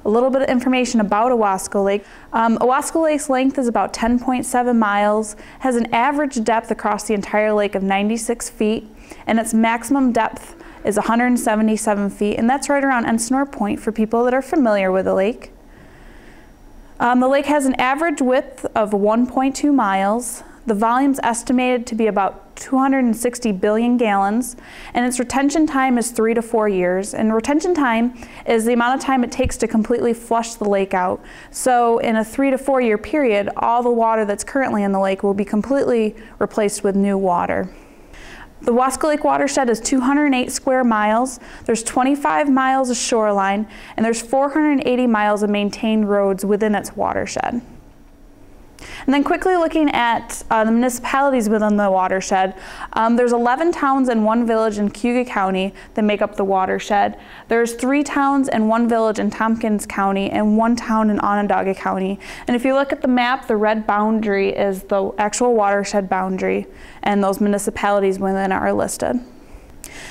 A little bit of information about Owasco Lake. Owasco Lake's length is about 10.7 miles, has an average depth across the entire lake of 96 feet, and its maximum depth is 177 feet, and that's right around Ensenada Point for people that are familiar with the lake. The lake has an average width of 1.2 miles. The volume's estimated to be about 260 billion gallons, and its retention time is 3 to 4 years. And retention time is the amount of time it takes to completely flush the lake out. So in a 3 to 4 year period, all the water that's currently in the lake will be completely replaced with new water. The Owasco Lake watershed is 208 square miles. There's 25 miles of shoreline, and there's 480 miles of maintained roads within its watershed. And then quickly looking at the municipalities within the watershed, there's 11 towns and 1 village in Cayuga County that make up the watershed. There's 3 towns and 1 village in Tompkins County and 1 town in Onondaga County. And if you look at the map, the red boundary is the actual watershed boundary, and those municipalities within it are listed.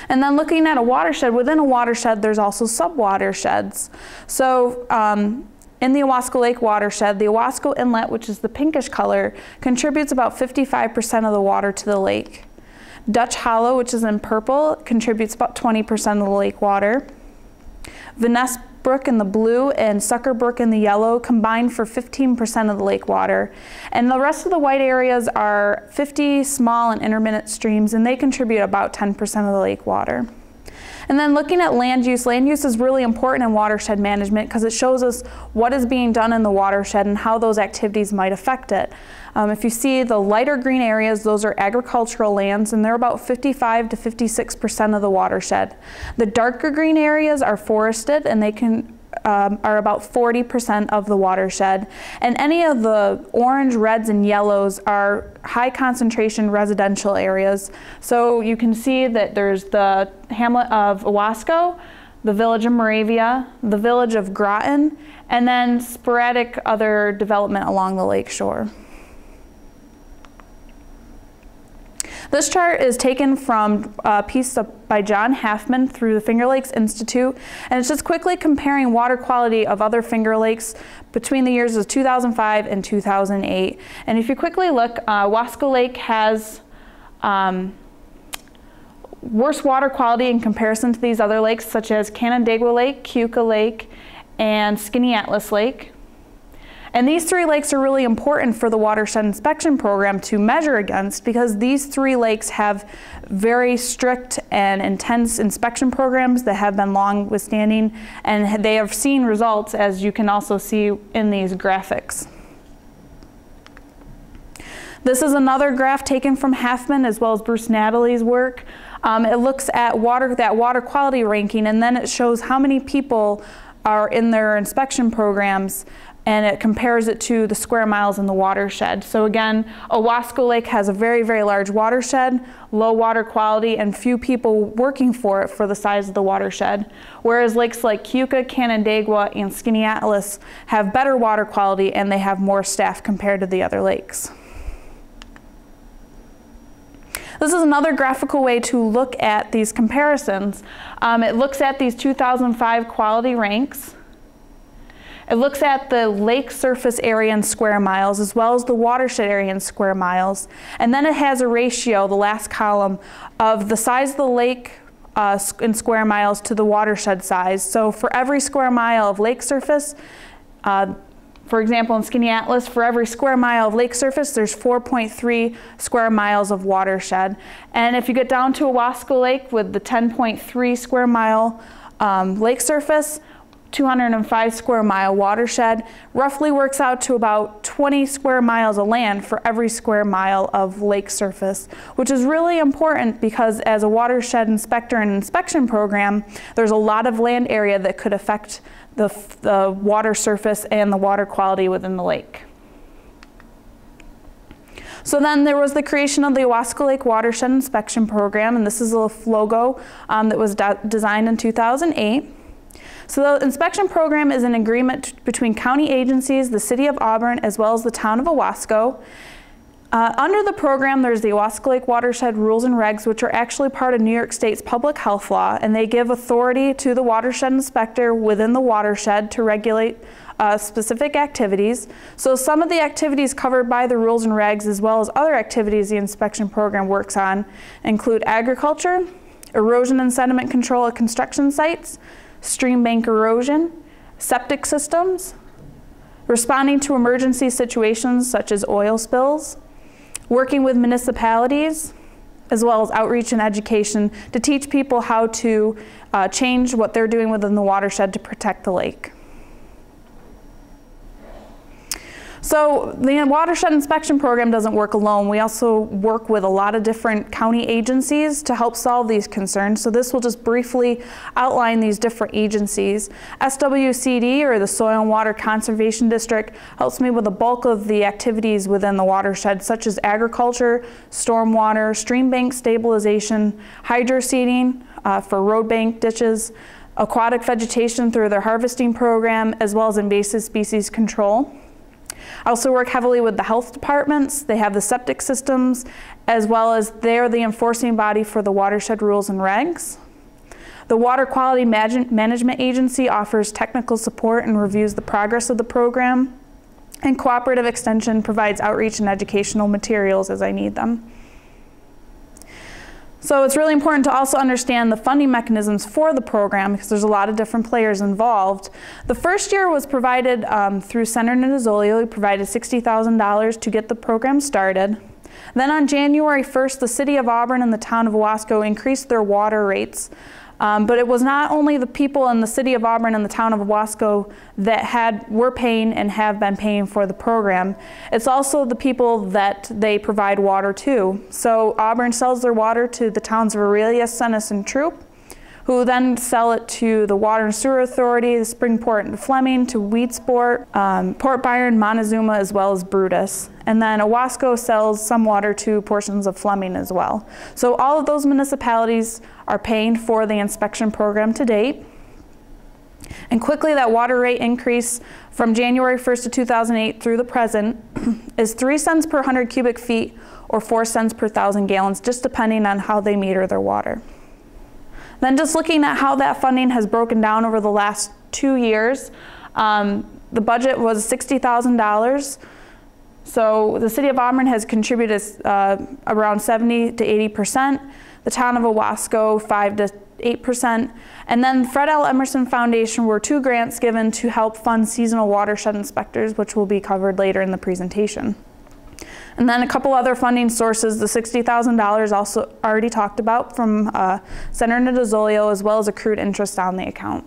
And then looking at a watershed, within a watershed there's also sub-watersheds. So in the Owasco Lake watershed, the Owasco Inlet, which is the pinkish color, contributes about 55% of the water to the lake. Dutch Hollow, which is in purple, contributes about 20% of the lake water. Vaness Brook in the blue and Sucker Brook in the yellow combine for 15% of the lake water. And the rest of the white areas are 50 small and intermittent streams, and they contribute about 10% of the lake water. And then looking at land use is really important in watershed management because it shows us what is being done in the watershed and how those activities might affect it. If you see the lighter green areas, those are agricultural lands, and they're about 55 to 56% of the watershed. The darker green areas are forested, and they are about 40% of the watershed. And any of the orange, reds, and yellows are high concentration residential areas. So you can see that there's the hamlet of Owasco, the village of Moravia, the village of Groton, and then sporadic other development along the lake shore. This chart is taken from a piece by John Halfman through the Finger Lakes Institute, and it's just quickly comparing water quality of other Finger Lakes between the years of 2005 and 2008. And if you quickly look, Owasco Lake has worse water quality in comparison to these other lakes, such as Canandaigua Lake, Keuka Lake, and Skinny Atlas Lake. And these 3 lakes are really important for the watershed inspection program to measure against, because these 3 lakes have very strict and intense inspection programs that have been long withstanding, and they have seen results, as you can also see in these graphics. This is another graph taken from Halfman as well as Bruce Natalie's work. It looks at that water quality ranking, and then it shows how many people are in their inspection programs, and it compares it to the square miles in the watershed. So again, Owasco Lake has a very, very large watershed, low water quality, and few people working for it for the size of the watershed. Whereas lakes like Keuka, Canandaigua, and Skinny Atlas have better water quality, and they have more staff compared to the other lakes. This is another graphical way to look at these comparisons. It looks at these 2005 quality ranks. It looks at the lake surface area in square miles as well as the watershed area in square miles. And then it has a ratio, the last column, of the size of the lake in square miles to the watershed size. So for every square mile of lake surface, for example, in Skinny Atlas, for every square mile of lake surface, there's 4.3 square miles of watershed. And if you get down to Owasco Lake with the 10.3 square mile lake surface, 205 square mile watershed, roughly works out to about 20 square miles of land for every square mile of lake surface, which is really important because as a watershed inspector and inspection program, there's a lot of land area that could affect the water surface and the water quality within the lake. So then there was the creation of the Owasco Lake Watershed Inspection Program, and this is a logo that was designed in 2008. So the inspection program is an agreement between county agencies, the city of Auburn, as well as the town of Owasco. Under the program, there's the Owasco Lake Watershed Rules and Regs, which are actually part of New York State's public health law, and they give authority to the watershed inspector within the watershed to regulate specific activities. So some of the activities covered by the rules and regs, as well as other activities the inspection program works on, include agriculture, erosion and sediment control at construction sites, stream bank erosion, septic systems, responding to emergency situations such as oil spills, working with municipalities, as well as outreach and education to teach people how to change what they're doing within the watershed to protect the lake. So the watershed inspection program doesn't work alone. We also work with a lot of different county agencies to help solve these concerns. So this will just briefly outline these different agencies. SWCD, or the Soil and Water Conservation District, helps me with the bulk of the activities within the watershed, such as agriculture, stormwater, stream bank stabilization, hydro seeding for road bank ditches, aquatic vegetation through their harvesting program, as well as invasive species control. I also work heavily with the health departments. They have the septic systems, as well as they're the enforcing body for the watershed rules and regs. The Water Quality Management Agency offers technical support and reviews the progress of the program. And Cooperative Extension provides outreach and educational materials as I need them. So it's really important to also understand the funding mechanisms for the program, because there's a lot of different players involved. The first year was provided through Senator Nizzolio. He provided $60,000 to get the program started. Then on January 1st, the city of Auburn and the town of Owasco increased their water rates. But it was not only the people in the city of Auburn and the town of Owasco that were paying and have been paying for the program. It's also the people that they provide water to. So Auburn sells their water to the towns of Aurelia, Stennis, and Troop, who then sell it to the Water and Sewer Authority, the Springport and Fleming, to Weedsport, Port Byron, Montezuma, as well as Brutus. And then Owasco sells some water to portions of Fleming as well. So all of those municipalities are paying for the inspection program to date. And quickly, that water rate increase from January 1st of 2008 through the present is 3 cents per 100 cubic feet or 4 cents per 1,000 gallons, just depending on how they meter their water. Then just looking at how that funding has broken down over the last 2 years, the budget was $60,000. So the city of Auburn has contributed around 70 to 80%, the town of Owasco 5 to 8%, and then Fred L. Emerson Foundation were 2 grants given to help fund seasonal watershed inspectors, which will be covered later in the presentation. And then a couple other funding sources, the $60,000 also already talked about from Senator Nizzolio, as well as accrued interest on the account.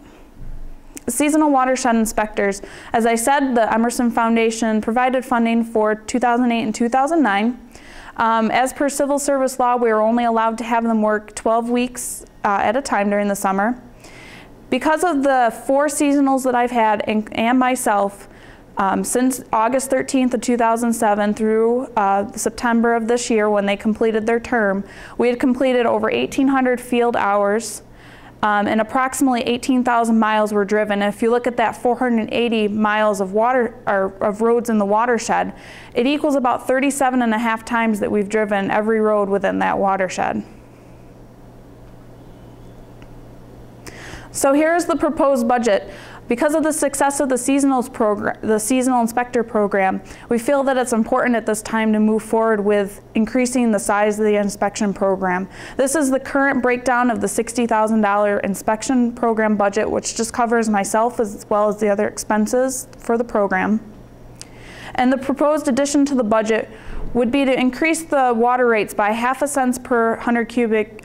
Seasonal watershed inspectors, as I said, the Emerson Foundation provided funding for 2008 and 2009. As per civil service law, we were only allowed to have them work 12 weeks at a time during the summer. Because of the 4 seasonals that I've had and myself, since August 13th of 2007 through September of this year, when they completed their term, we had completed over 1,800 field hours and approximately 18,000 miles were driven. And if you look at that 480 miles of of roads in the watershed, it equals about 37.5 times that we've driven every road within that watershed. So here's the proposed budget. Because of the success of the seasonal inspector program, we feel that it's important at this time to move forward with increasing the size of the inspection program. This is the current breakdown of the $60,000 inspection program budget, which just covers myself as well as the other expenses for the program. And the proposed addition to the budget would be to increase the water rates by ½ cent per 100 cubic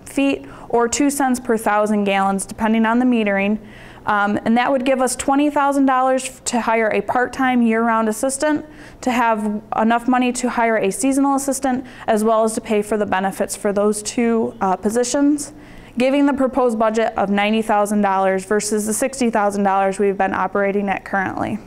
feet or 2 cents per 1,000 gallons, depending on the metering. And that would give us $20,000 to hire a part-time year-round assistant, to have enough money to hire a seasonal assistant, as well as to pay for the benefits for those 2 positions, giving the proposed budget of $90,000 versus the $60,000 we've been operating at currently.